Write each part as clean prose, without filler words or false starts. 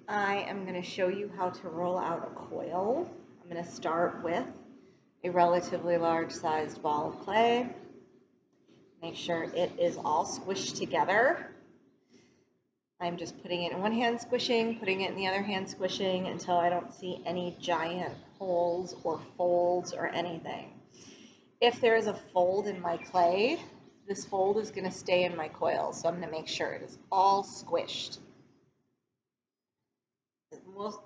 I am going to show you how to roll out a coil. I'm going to start with a relatively large sized ball of clay. Make sure it is all squished together. I'm just putting it in one hand squishing, putting it in the other hand squishing until I don't see any giant holes or folds or anything. If there is a fold in my clay, this fold is going to stay in my coil, so I'm going to make sure it is all squished.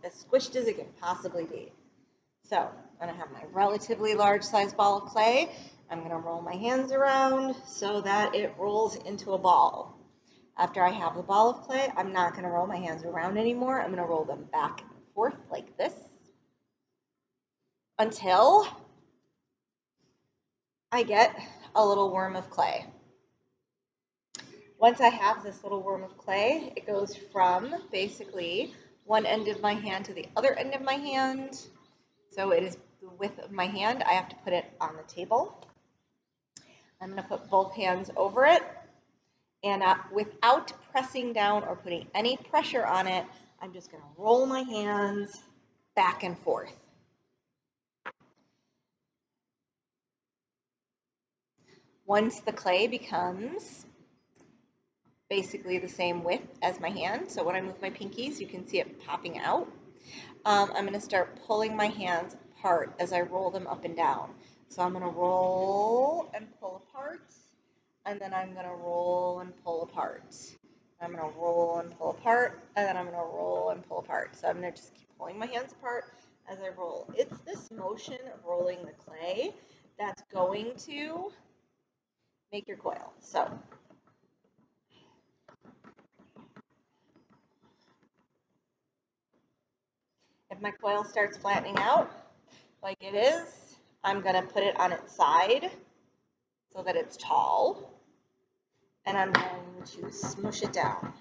As squished as it can possibly be. So I'm going to have my relatively large size ball of clay. I'm going to roll my hands around so that it rolls into a ball. After I have the ball of clay, I'm not going to roll my hands around anymore. I'm going to roll them back and forth like this until I get a little worm of clay. Once I have this little worm of clay, it goes from basically one end of my hand to the other end of my hand. So it is the width of my hand. I have to put it on the table. I'm going to put both hands over it. And without pressing down or putting any pressure on it, I'm just going to roll my hands back and forth. Once the clay becomes basically the same width as my hand, so when I move my pinkies, you can see it popping out, I'm going to start pulling my hands apart as I roll them up and down. So I'm going to roll and pull apart, and then I'm going to roll and pull apart. I'm going to roll and pull apart, and then I'm going to roll and pull apart. So I'm going to just keep pulling my hands apart as I roll. It's this motion of rolling the clay that's going to make your coil. So if my coil starts flattening out like it is, I'm going to put it on its side so that it's tall, and I'm going to smush it down.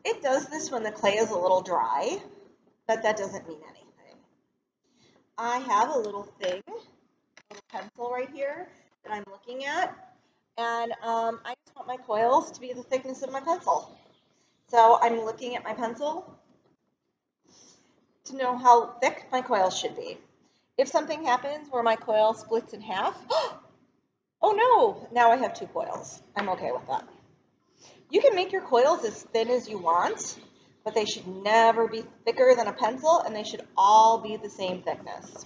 It does this when the clay is a little dry, but that doesn't mean anything. I have a little thing, a little pencil right here that I'm looking at, and I just want my coils to be the thickness of my pencil. So I'm looking at my pencil to know how thick my coils should be. If something happens where my coil splits in half, oh no, now I have two coils. I'm okay with that. You can make your coils as thin as you want, but they should never be thicker than a pencil, and they should all be the same thickness.